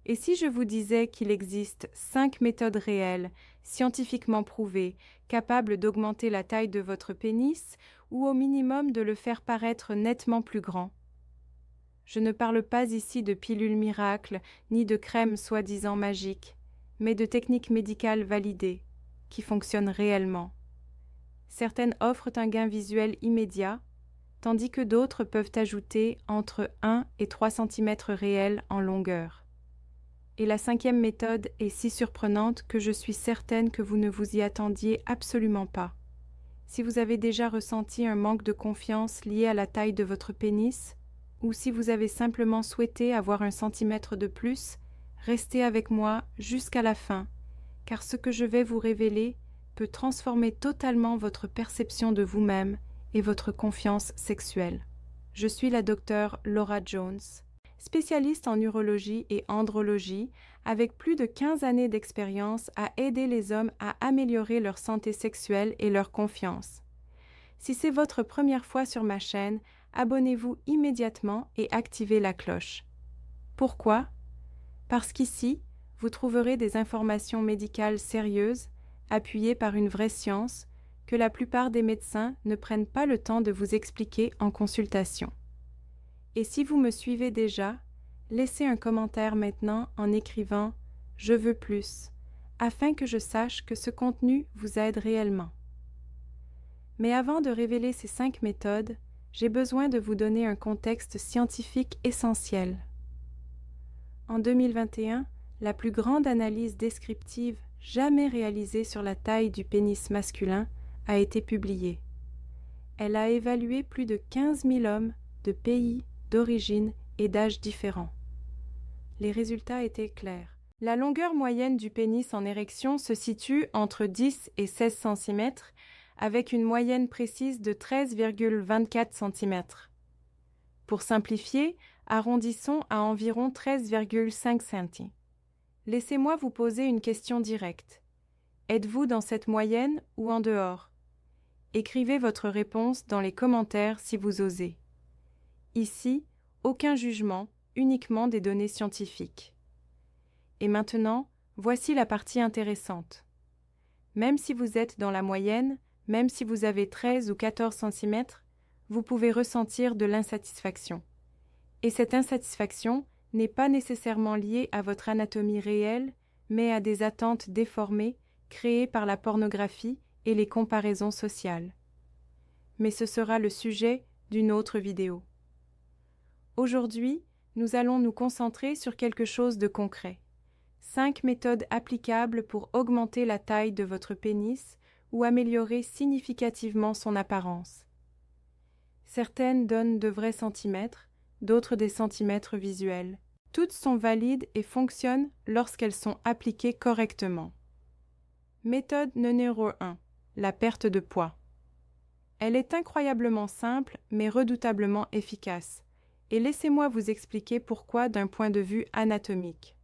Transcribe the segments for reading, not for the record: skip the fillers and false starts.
Et si je vous disais qu'il existe 5 méthodes réelles, scientifiquement prouvées, capables d'augmenter la taille de votre pénis ou au minimum de le faire paraître nettement plus grand? Je ne parle pas ici de pilules miracles ni de crèmes soi-disant magiques, mais de techniques médicales validées, qui fonctionnent réellement. Certaines offrent un gain visuel immédiat, tandis que d'autres peuvent ajouter entre 1 et 3 cm réels en longueur. Et la 5e méthode est si surprenante que je suis certaine que vous ne vous y attendiez absolument pas. Si vous avez déjà ressenti un manque de confiance lié à la taille de votre pénis, ou si vous avez simplement souhaité avoir 1 centimètre de plus, restez avec moi jusqu'à la fin, car ce que je vais vous révéler peut transformer totalement votre perception de vous-même et votre confiance sexuelle. Je suis la docteure Laura Jones, spécialiste en urologie et andrologie, avec plus de 15 années d'expérience à aider les hommes à améliorer leur santé sexuelle et leur confiance. Si c'est votre première fois sur ma chaîne, abonnez-vous immédiatement et activez la cloche. Pourquoi? Parce qu'ici, vous trouverez des informations médicales sérieuses, appuyées par une vraie science, que la plupart des médecins ne prennent pas le temps de vous expliquer en consultation. Et si vous me suivez déjà, laissez un commentaire maintenant en écrivant « Je veux plus » afin que je sache que ce contenu vous aide réellement. Mais avant de révéler ces 5 méthodes, j'ai besoin de vous donner un contexte scientifique essentiel. En 2021, la plus grande analyse descriptive jamais réalisée sur la taille du pénis masculin a été publiée. Elle a évalué plus de 15 000 hommes de pays, d'origine et d'âges différents. Les résultats étaient clairs. La longueur moyenne du pénis en érection se situe entre 10 et 16 cm, avec une moyenne précise de 13,24 cm. Pour simplifier, arrondissons à environ 13,5 cm. Laissez-moi vous poser une question directe. Êtes-vous dans cette moyenne ou en dehors? Écrivez votre réponse dans les commentaires si vous osez. Ici, aucun jugement, uniquement des données scientifiques. Et maintenant, voici la partie intéressante. Même si vous êtes dans la moyenne, même si vous avez 13 ou 14 cm, vous pouvez ressentir de l'insatisfaction. Et cette insatisfaction n'est pas nécessairement liée à votre anatomie réelle, mais à des attentes déformées créées par la pornographie et les comparaisons sociales. Mais ce sera le sujet d'une autre vidéo. Aujourd'hui, nous allons nous concentrer sur quelque chose de concret. 5 méthodes applicables pour augmenter la taille de votre pénis ou améliorer significativement son apparence. Certaines donnent de vrais centimètres, d'autres des centimètres visuels. Toutes sont valides et fonctionnent lorsqu'elles sont appliquées correctement. Méthode numéro 1. La perte de poids. Elle est incroyablement simple mais redoutablement efficace. Et laissez-moi vous expliquer pourquoi d'un point de vue anatomique.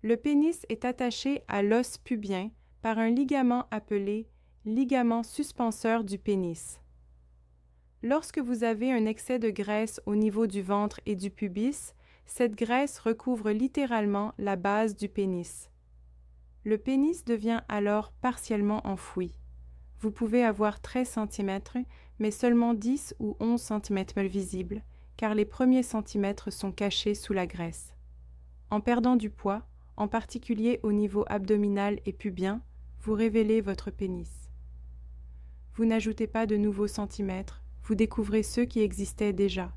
Le pénis est attaché à l'os pubien par un ligament appelé ligament suspenseur du pénis. Lorsque vous avez un excès de graisse au niveau du ventre et du pubis, cette graisse recouvre littéralement la base du pénis. Le pénis devient alors partiellement enfoui. Vous pouvez avoir 13 cm, mais seulement 10 ou 11 cm visibles, car les premiers centimètres sont cachés sous la graisse. En perdant du poids, en particulier au niveau abdominal et pubien, vous révélez votre pénis. Vous n'ajoutez pas de nouveaux centimètres, vous découvrez ceux qui existaient déjà.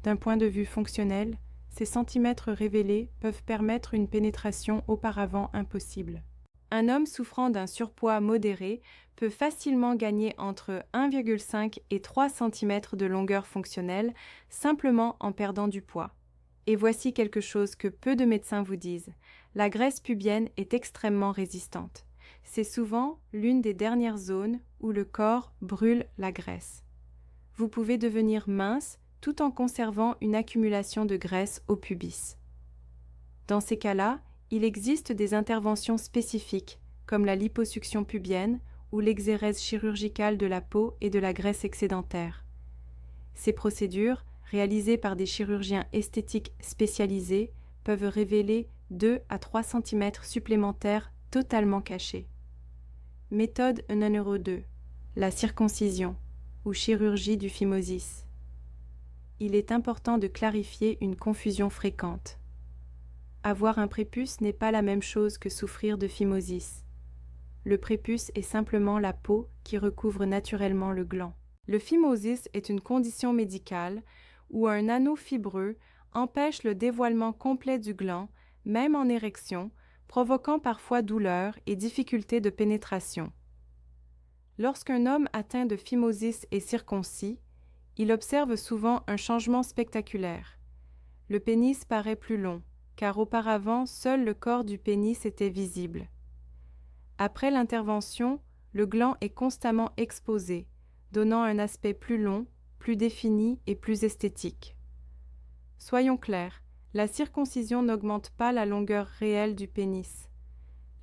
D'un point de vue fonctionnel, ces centimètres révélés peuvent permettre une pénétration auparavant impossible. Un homme souffrant d'un surpoids modéré peut facilement gagner entre 1,5 et 3 cm de longueur fonctionnelle simplement en perdant du poids. Et voici quelque chose que peu de médecins vous disent. La graisse pubienne est extrêmement résistante. C'est souvent l'une des dernières zones où le corps brûle la graisse. Vous pouvez devenir mince tout en conservant une accumulation de graisse au pubis. Dans ces cas-là, il existe des interventions spécifiques, comme la liposuction pubienne ou l'exérèse chirurgicale de la peau et de la graisse excédentaire. Ces procédures, réalisées par des chirurgiens esthétiques spécialisés, peuvent révéler 2 à 3 cm supplémentaires totalement cachés. Méthode numéro 2. La circoncision ou chirurgie du phimosis. Il est important de clarifier une confusion fréquente. Avoir un prépuce n'est pas la même chose que souffrir de phimosis. Le prépuce est simplement la peau qui recouvre naturellement le gland. Le phimosis est une condition médicale où un anneau fibreux empêche le dévoilement complet du gland, même en érection, provoquant parfois douleur et difficultés de pénétration. Lorsqu'un homme atteint de phimosis est circoncis, il observe souvent un changement spectaculaire. Le pénis paraît plus long, car auparavant seul le corps du pénis était visible. Après l'intervention, le gland est constamment exposé, donnant un aspect plus long, plus défini et plus esthétique. Soyons clairs, la circoncision n'augmente pas la longueur réelle du pénis.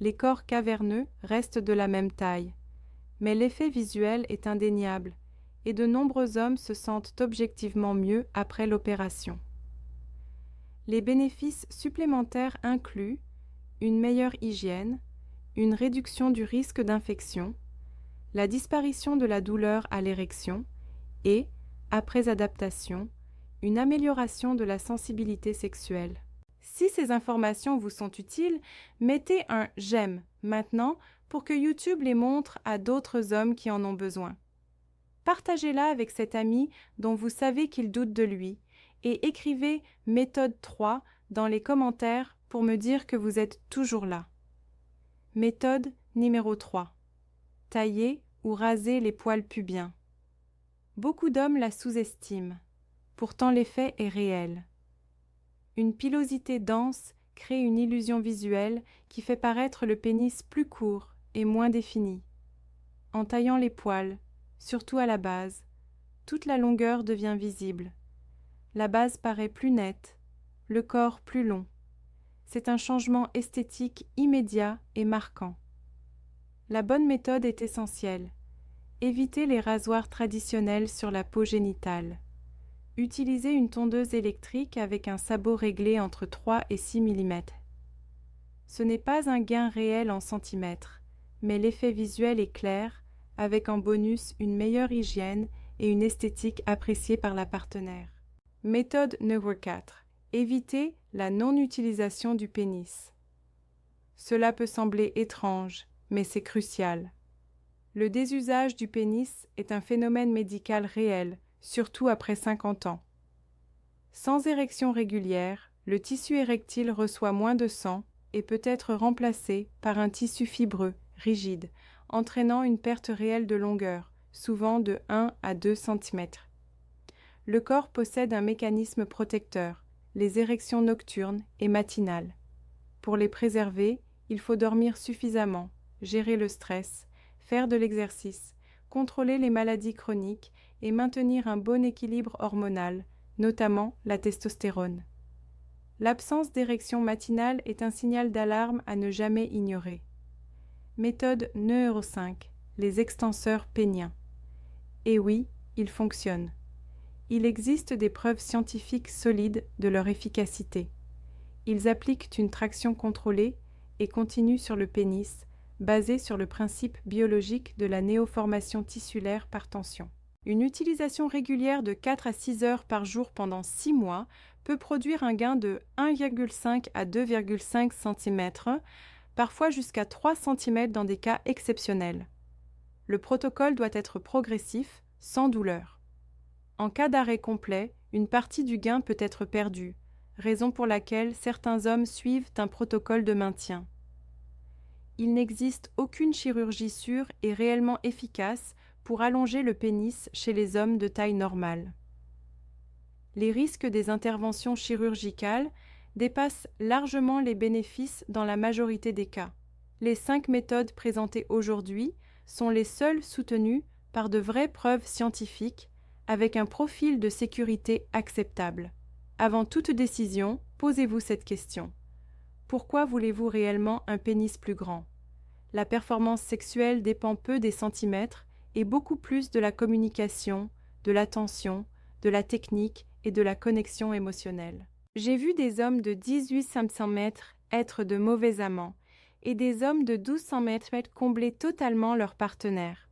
Les corps caverneux restent de la même taille, mais l'effet visuel est indéniable et de nombreux hommes se sentent objectivement mieux après l'opération. Les bénéfices supplémentaires incluent une meilleure hygiène, une réduction du risque d'infection, la disparition de la douleur à l'érection et, après adaptation, une amélioration de la sensibilité sexuelle. Si ces informations vous sont utiles, mettez un « j'aime » maintenant pour que YouTube les montre à d'autres hommes qui en ont besoin. Partagez-la avec cet ami dont vous savez qu'il doute de lui et écrivez « méthode 3 » dans les commentaires pour me dire que vous êtes toujours là. Méthode numéro 3. Tailler ou raser les poils pubiens. Beaucoup d'hommes la sous-estiment. Pourtant l'effet est réel. Une pilosité dense crée une illusion visuelle qui fait paraître le pénis plus court et moins défini. En taillant les poils, surtout à la base, toute la longueur devient visible. La base paraît plus nette, le corps plus long. C'est un changement esthétique immédiat et marquant. La bonne méthode est essentielle. Évitez les rasoirs traditionnels sur la peau génitale. Utilisez une tondeuse électrique avec un sabot réglé entre 3 et 6 mm. Ce n'est pas un gain réel en centimètres, mais l'effet visuel est clair, avec en bonus une meilleure hygiène et une esthétique appréciée par la partenaire. Méthode numéro 4. Évitez la non-utilisation du pénis. Cela peut sembler étrange, mais c'est crucial. Le désusage du pénis est un phénomène médical réel, surtout après 50 ans. Sans érection régulière, le tissu érectile reçoit moins de sang et peut être remplacé par un tissu fibreux, rigide, entraînant une perte réelle de longueur, souvent de 1 à 2 cm. Le corps possède un mécanisme protecteur, les érections nocturnes et matinales. Pour les préserver, il faut dormir suffisamment, gérer le stress, faire de l'exercice, contrôler les maladies chroniques et maintenir un bon équilibre hormonal, notamment la testostérone. L'absence d'érection matinale est un signal d'alarme à ne jamais ignorer. Méthode numéro 5. Les extenseurs péniens. Et oui, ils fonctionnent. Il existe des preuves scientifiques solides de leur efficacité. Ils appliquent une traction contrôlée et continue sur le pénis, basée sur le principe biologique de la néoformation tissulaire par tension. Une utilisation régulière de 4 à 6 heures par jour pendant 6 mois peut produire un gain de 1,5 à 2,5 cm, parfois jusqu'à 3 cm dans des cas exceptionnels. Le protocole doit être progressif, sans douleur. En cas d'arrêt complet, une partie du gain peut être perdue, raison pour laquelle certains hommes suivent un protocole de maintien. Il n'existe aucune chirurgie sûre et réellement efficace pour allonger le pénis chez les hommes de taille normale. Les risques des interventions chirurgicales dépassent largement les bénéfices dans la majorité des cas. Les 5 méthodes présentées aujourd'hui sont les seules soutenues par de vraies preuves scientifiques avec un profil de sécurité acceptable. Avant toute décision, posez-vous cette question. Pourquoi voulez-vous réellement un pénis plus grand? La performance sexuelle dépend peu des centimètres et beaucoup plus de la communication, de l'attention, de la technique et de la connexion émotionnelle. J'ai vu des hommes de 18-500 mètres être de mauvais amants et des hommes de 1200 mètres combler totalement leur partenaire.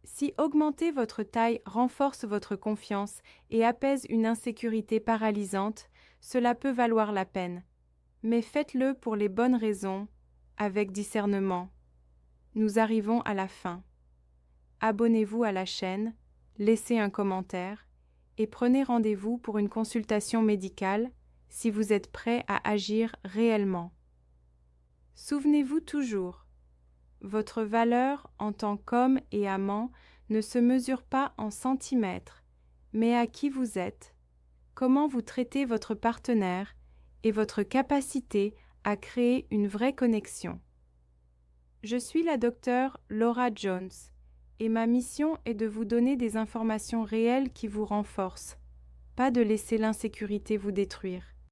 Si augmenter votre taille renforce votre confiance et apaise une insécurité paralysante, cela peut valoir la peine. Mais faites-le pour les bonnes raisons, avec discernement. Nous arrivons à la fin. Abonnez-vous à la chaîne, laissez un commentaire et prenez rendez-vous pour une consultation médicale si vous êtes prêt à agir réellement. Souvenez-vous toujours, votre valeur en tant qu'homme et amant ne se mesure pas en centimètres, mais à qui vous êtes, comment vous traitez votre partenaire et votre capacité à créer une vraie connexion. Je suis la docteure Laura Jones et ma mission est de vous donner des informations réelles qui vous renforcent, pas de laisser l'insécurité vous détruire.